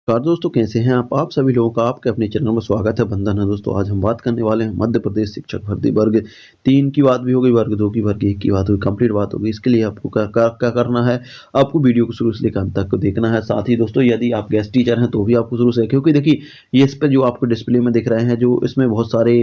नमस्कार दोस्तों, कैसे हैं आप सभी लोगों का आपके अपने चैनल में स्वागत है। बंधन है दोस्तों। आज हम बात करने वाले हैं मध्य प्रदेश शिक्षक भर्ती वर्ग 3 की बात भी हो गई, वर्ग 2 की, वर्ग 1 की बात हुई, कंप्लीट बात होगी। इसके लिए आपको क्या करना है, आपको वीडियो को शुरू से लेकर अंत तक देखना है। साथ ही दोस्तों, यदि आप गेस्ट टीचर हैं तो भी आपको शुरू से, क्योंकि देखिए ये इस पर जो आपको डिस्प्ले में दिख रहे हैं, जो इसमें बहुत सारे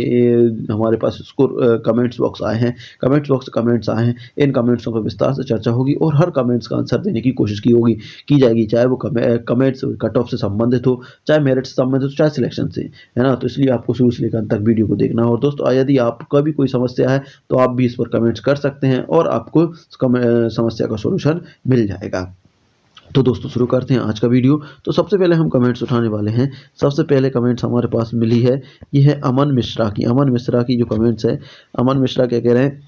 हमारे पास इसको कमेंट्स बॉक्स आए हैं, कमेंट्स आए हैं। इन कमेंट्सों पर विस्तार से चर्चा होगी और हर कमेंट्स का आंसर देने की कोशिश की जाएगी, चाहे वो कमेंट्स कट ऑफ से संबंधित हो, चाहे मेरिट से संबंधित हो, चाहे सिलेक्शन से, है ना। तो इसलिए आपको शुरू से लेकर अंत तक वीडियो को देखना है। और दोस्तों, यदि आपका भी कोई समस्या है तो आप भी इस पर कमेंट्स कर सकते हैं और आपको समस्या का सॉल्यूशन मिल जाएगा। तो दोस्तों, शुरू करते हैं आज का वीडियो। तो सबसे पहले हम कमेंट्स उठाने वाले हैं। सबसे पहले कमेंट्स हमारे पास मिली है, ये है अमन मिश्रा की जो कमेंट्स है। अमन मिश्रा क्या कह रहे हैं,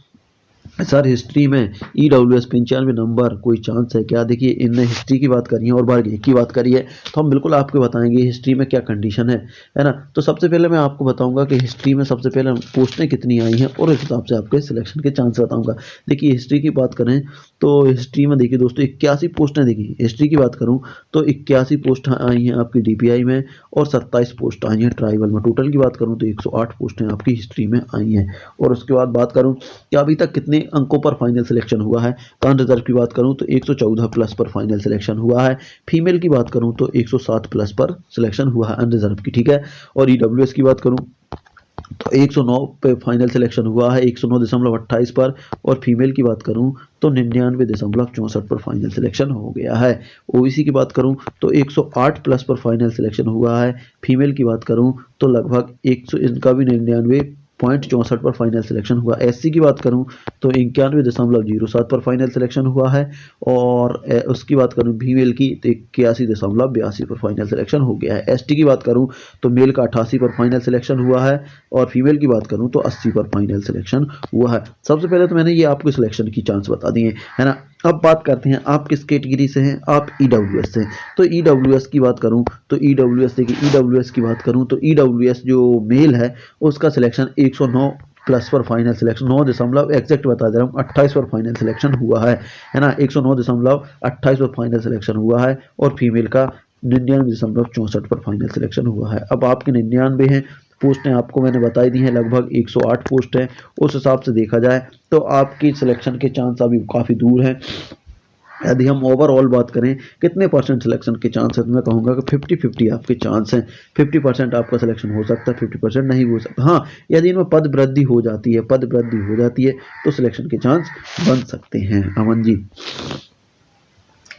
सर हिस्ट्री में EWS 95 नंबर कोई चांस है क्या? देखिए, इनने हिस्ट्री की बात करी है और वर्ग 1 की बात करी है, तो हम बिल्कुल आपको बताएंगे हिस्ट्री में क्या कंडीशन है ना। तो सबसे पहले मैं आपको बताऊंगा कि हिस्ट्री में सबसे पहले पोस्टें कितनी आई हैं और इस हिसाब से आपके सिलेक्शन के चांस बताऊंगा। देखिए, हिस्ट्री की बात करें तो हिस्ट्री में देखिए दोस्तों 81 पोस्टें, देखिए हिस्ट्री की बात करूँ तो 81 पोस्ट आई हैं आपकी DPI में और 27 पोस्ट आई हैं ट्राइबल में। टोटल की बात करूँ तो 108 पोस्टें आपकी हिस्ट्री में आई हैं। और उसके बाद बात करूँ कि अभी तक कितने अंकों पर फाइनल सिलेक्शन हुआ है, तो अनरिजर्व की बात करूं तो 114 प्लस पर फाइनल सिलेक्शन हुआ है। फीमेल की बात करूं तो 107 प्लस पर सिलेक्शन हुआ है अनरिजर्व की, ठीक है। और EWS की बात करूं तो 109 पे फाइनल सिलेक्शन हुआ है, 109.28 पर। और फीमेल की बात करूं तो 99.64 पर फाइनल सिलेक्शन हो गया है। OBC की बात करूं तो 108 प्लस पर फाइनल सिलेक्शन हुआ है। फीमेल की बात करूं तो लगभग 100, इनका भी 99.64 पर फाइनल सिलेक्शन हुआ। SC की बात करूं तो 91.07 पर फाइनल सिलेक्शन हुआ है। और उसकी बात करूं फीमेल की तो 81.82 पर फाइनल सिलेक्शन हो गया है। ST की बात करूं तो मेल का 88 पर फाइनल सिलेक्शन हुआ है और फीमेल की बात करूं तो 80 पर फाइनल सिलेक्शन हुआ है। सबसे पहले तो मैंने ये आपको सिलेक्शन की चांस बता दिए, है ना। अब बात करते हैं आप किस कैटेगरी से हैं, आप EWS से। तो EWS की बात करूं तो EWS देखिए, EWS की बात करूं तो EWS जो मेल है उसका सिलेक्शन 109 प्लस पर फाइनल सिलेक्शन 9 दशमलव एग्जैक्ट बता दे रहा हूँ 28 पर फाइनल सिलेक्शन हुआ है ना। 109.28 पर फाइनल सिलेक्शन हुआ है। और फीमेल का 99.64 पर फाइनल सिलेक्शन हुआ है। अब आपके 99 हैं पोस्टें, आपको मैंने बताई दी हैं, लगभग 108 पोस्ट हैं। उस हिसाब से देखा जाए तो आपकी सिलेक्शन के चांस अभी काफ़ी दूर हैं। यदि हम ओवरऑल बात करें कितने परसेंट सिलेक्शन के चांस है, तो मैं कहूँगा कि 50-50 आपके चांस हैं। 50% आपका सिलेक्शन हो सकता है, 50% नहीं हो सकता। हाँ, यदि इनमें पद वृद्धि हो जाती है तो सिलेक्शन के चांस बन सकते हैं। अमन जी।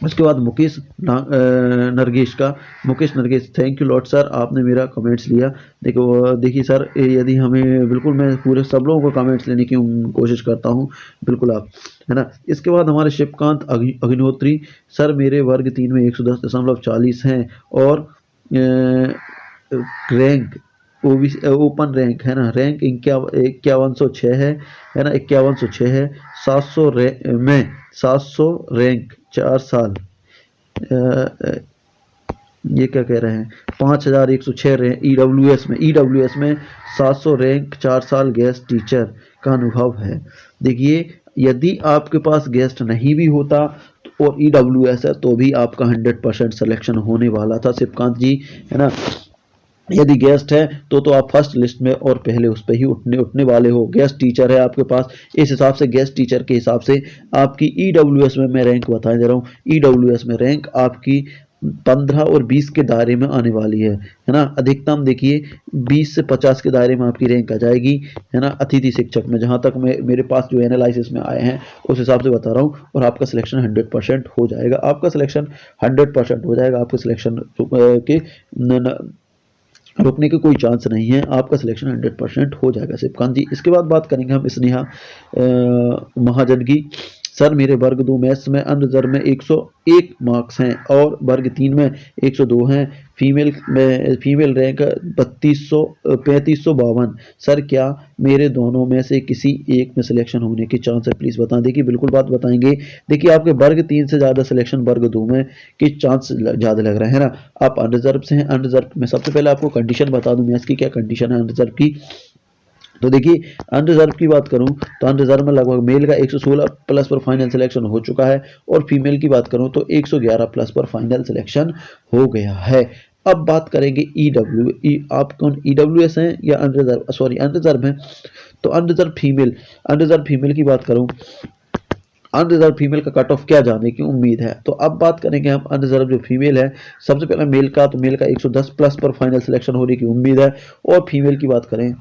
उसके बाद Mukesh Nargesh, thank you lot sir, आपने मेरा कमेंट्स लिया। देखिए सर, यदि हमें बिल्कुल, मैं पूरे सब लोगों को कमेंट्स लेने की कोशिश करता हूँ, बिल्कुल आप, है ना। इसके बाद हमारे शिवकांत अग्निहोत्री, सर मेरे वर्ग 3 में 110.40 हैं और रैंक ओपन रैंक, है ना, रैंक 5106 है ना, 5106 है। 700 में 700 रैंक 4 साल, ये क्या कह रहे हैं, 5106 रैंक EWS में 700 रैंक 4 साल गेस्ट टीचर का अनुभव है। देखिए, यदि आपके पास गेस्ट नहीं भी होता और EWS है तो भी आपका 100% सिलेक्शन होने वाला था शिवकांत जी, है ना। यदि गेस्ट है तो आप फर्स्ट लिस्ट में और पहले उस पर ही उठने वाले हो। गेस्ट टीचर है आपके पास, इस हिसाब से गेस्ट टीचर के हिसाब से आपकी EWS में मैं रैंक बता दे रहा हूँ। EWS में रैंक आपकी 15 और 20 के दायरे में आने वाली है ना। अधिकतम देखिए 20 से 50 के दायरे में आपकी रैंक आ जाएगी, है ना, अतिथि शिक्षक में, जहाँ तक मेरे पास जो एनालिसिस में आए हैं उस हिसाब से बता रहा हूँ। और आपका सिलेक्शन 100% हो जाएगा, आपका सिलेक्शन 100% हो जाएगा। आपके सिलेक्शन के रुकने के कोई चांस नहीं है, आपका सिलेक्शन 100% हो जाएगा शिवकांत जी। इसके बाद बात करेंगे हम स्नेहा महाजन की, सर मेरे वर्ग 2 मैथ्स में अनरिजर्व में 101 मार्क्स हैं और वर्ग 3 में 102 हैं। Female rank 3552। सर क्या मेरे दोनों में से किसी एक में सिलेक्शन होने के चांस है, प्लीज़ बताएं। देखिए, बिल्कुल बात बताएंगे। देखिए, आपके वर्ग 3 से ज़्यादा सिलेक्शन वर्ग 2 में के चांस ज़्यादा लग रहे हैं ना। आप अनरिजर्व से हैं। अनरिजर्व में सबसे पहले आपको कंडीशन बता दूं मैथ्स की क्या कंडीशन है अनरिजर्व की। तो देखिए, अनरिजर्व की बात करूं तो अनरिजर्व में लगभग मेल का 116 प्लस पर फाइनल सिलेक्शन हो चुका है और फीमेल की बात करूं तो 111 प्लस पर फाइनल सिलेक्शन हो गया है। अब बात करेंगे ईडब्ल्यू, आप कौन ईडब्ल्यूएस हैं या अनरिजर्व, सॉरी अनरिजर्व हैं। तो अनरिजर्व फीमेल की बात करूं, अनरिजर्व फीमेल का कट ऑफ क्या जाने की उम्मीद है। तो अब बात करेंगे हम अनरिजर्व जो फीमेल है, सबसे पहले मेल का, तो मेल का 110 प्लस पर फाइनल सिलेक्शन होने की उम्मीद है, और फीमेल की बात करें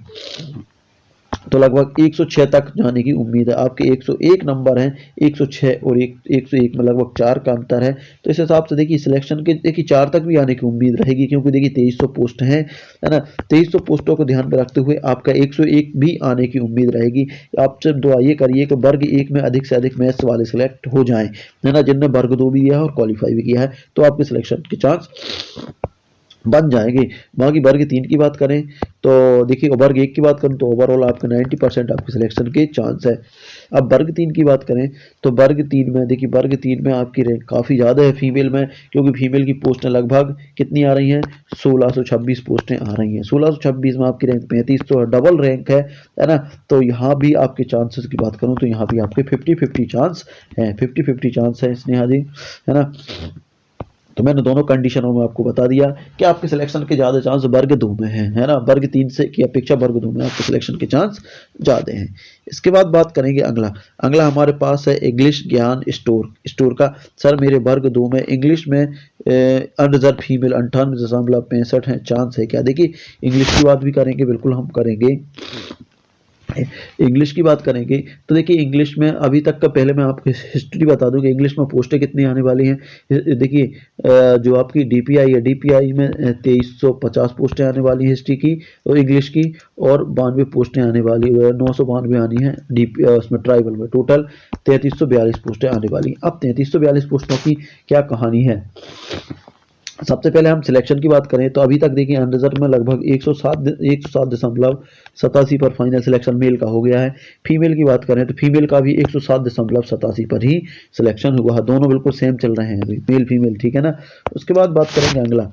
तो लगभग 106 तक जाने की उम्मीद है। आपके 101 नंबर हैं, 106 और 101 में लगभग 4 का अंतर है। तो इस हिसाब से देखिए सिलेक्शन के देखिए 4 तक भी आने की उम्मीद रहेगी, क्योंकि देखिए 2300 पोस्ट हैं, है ना। 2300 पोस्टों को ध्यान में रखते हुए आपका 101 भी आने की उम्मीद रहेगी। आप सिर्फ दुआ ये करिए कि वर्ग 1 में अधिक से अधिक मैथ्स वाले सिलेक्ट हो जाएं, है ना, जिनने वर्ग 2 भी किया है और क्वालिफाई भी किया है, तो आपके सिलेक्शन के चांस बन जाएंगे। बाकी वर्ग 3 की बात करें तो देखिए, वर्ग 1 की बात करें तो ओवरऑल आपके 90% आपके सिलेक्शन के चांस है। अब वर्ग 3 की बात करें तो वर्ग 3 में देखिए, वर्ग 3 में आपकी रैंक काफ़ी ज़्यादा है फीमेल में, क्योंकि फीमेल की पोस्टें लगभग कितनी आ रही हैं, 1626 पोस्टें आ रही हैं। 1626 में आपकी रैंक 35, तो डबल रैंक है ना। तो यहाँ भी आपके चांसेस की बात करूँ तो यहाँ भी आपके 50-50 चांस है, 50-50 चांस है स्नेहा जी, है ना। तो मैंने दोनों कंडीशनों में आपको बता दिया कि आपके सिलेक्शन के ज़्यादा चांस वर्ग 2 में हैं, है ना। वर्ग 3 से की अपेक्षा वर्ग 2 में आपके सिलेक्शन के चांस ज़्यादा हैं। इसके बाद बात करेंगे अगला हमारे पास है इंग्लिश ज्ञान स्टोर का। सर मेरे वर्ग 2 में इंग्लिश में अनरिजर्व फीमेल 98.65 है, चांस है क्या। देखिए इंग्लिश की बात भी करेंगे, बिल्कुल हम करेंगे। इंग्लिश की बात करेंगे तो देखिए इंग्लिश में अभी तक का, पहले मैं आपको हिस्ट्री बता दूं कि इंग्लिश में पोस्टें कितनी आने वाली हैं। देखिए जो आपकी डीपीआई है, डीपीआई में 2350 पोस्टें आने वाली हैं हिस्ट्री की और इंग्लिश की, और 92 पोस्टें आने वाली, 992 आनी है डीपी उसमें ट्राइबल में। टोटल 3342 पोस्टें आने वाली। अब 3342 पोस्टों की क्या कहानी है। सबसे पहले हम सिलेक्शन की बात करें तो अभी तक देखिए अनरिजर्व में लगभग 107.87 पर फाइनल सिलेक्शन मेल का हो गया है। फीमेल की बात करें तो फीमेल का भी 107.87 पर ही सिलेक्शन हुआ है। दोनों बिल्कुल सेम चल रहे हैं अभी, मेल फीमेल, ठीक है ना। उसके बाद बात करेंगे अगला।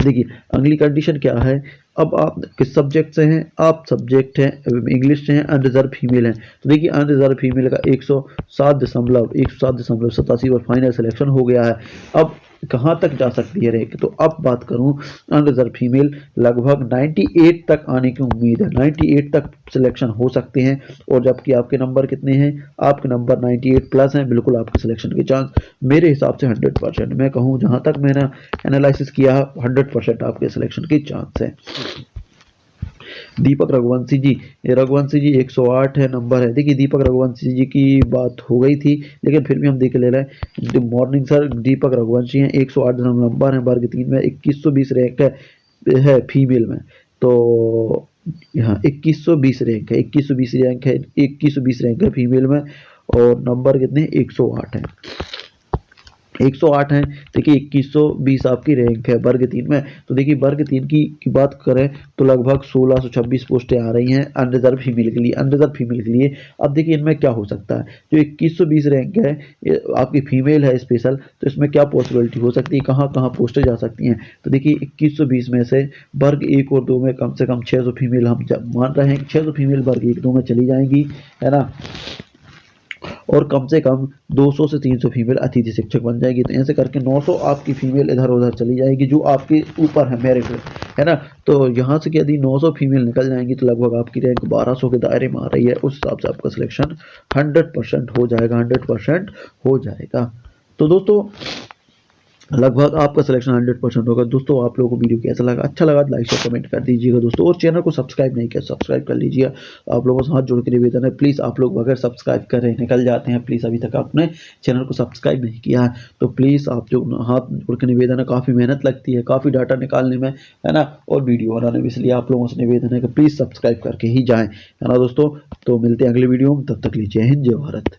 देखिए अगली कंडीशन क्या है। अब आप किस सब्जेक्ट से हैं, आप सब्जेक्ट हैं इंग्लिश से हैं, अनरिजर्व फीमेल हैं। तो देखिए अनरिजर्व फीमेल का 107.87 पर फाइनल सिलेक्शन हो गया है। अब कहाँ तक जा सकती है रैंक, तो अब बात करूं अनरिजर्व फीमेल लगभग 98 तक आने की उम्मीद है, 98 तक सिलेक्शन हो सकते हैं। और जबकि आपके नंबर कितने हैं, आपके नंबर 98 प्लस हैं, बिल्कुल आपके सिलेक्शन के चांस मेरे हिसाब से 100%, मैं कहूँ जहाँ तक मैंने एनालिसिस किया 100% आपके सिलेक्शन के चांस है। दीपक रघुवंशी जी 108 है नंबर है। देखिए दीपक रघुवंशी जी की बात हो गई थी, लेकिन फिर भी हम देख ले रहे हैं। गुड मॉर्निंग सर, दीपक रघुवंशी हैं, 108 नंबर है, वर्ग 3 में 2120 रैंक है फीमेल में। तो यहाँ 2120 रैंक है, 2120 रैंक है, 2120 रैंक है फीमेल में, और नंबर कितने 108 है, 108 है। देखिए 2120 आपकी रैंक है वर्ग 3 में। तो देखिए वर्ग 3 की बात करें तो लगभग 1626 पोस्टें आ रही हैं अनरिजर्व फीमेल के लिए, अब देखिए इनमें क्या हो सकता है। जो 2120 रैंक है आपकी फीमेल है स्पेशल, तो इसमें क्या पॉसिबिलिटी हो सकती है, कहाँ कहाँ पोस्टें जा सकती हैं। तो देखिए 2120 में से वर्ग 1 और 2 में कम से कम 600 फीमेल हम मान रहे हैं कि 600 फीमेल वर्ग 1-2 में चली जाएंगी, है ना। और कम से कम 200 से 300 फीमेल अतिथि शिक्षक बन जाएगी। तो ऐसे करके 900 आपकी फीमेल इधर उधर चली जाएगी, जो आपके ऊपर है मेरिट, है ना। तो यहाँ से यदि 900 फीमेल निकल जाएंगी तो लगभग आपकी रैंक 1200 के दायरे में आ रही है। उस हिसाब से आपका सिलेक्शन 100% हो जाएगा, 100% हो जाएगा। तो दोस्तों लगभग आपका सिलेक्शन 100% होगा। दोस्तों आप लोगों को वीडियो कैसा लगा, अच्छा लगा लाइक शेयर कमेंट कर दीजिएगा दोस्तों, और चैनल को सब्सक्राइब नहीं किया सब्सक्राइब कर लीजिए। आप लोगों से हाथ जोड़ के निवेदन है, प्लीज़ आप लोग अगर सब्सक्राइब कर रहे निकल जाते हैं, प्लीज़ अभी तक आपने चैनल को सब्सक्राइब नहीं किया है तो प्लीज़ आप जो हाथ जोड़ के निवेदन है, काफ़ी मेहनत लगती है, काफ़ी डाटा निकालने में, है ना, और वीडियो बनाने में, इसलिए आप लोगों से निवेदन है कि प्लीज़ सब्सक्राइब करके ही जाएँ, है ना दोस्तों। तो मिलते हैं अगले वीडियो में, तब तक लीजिए हिंद, जय भारत।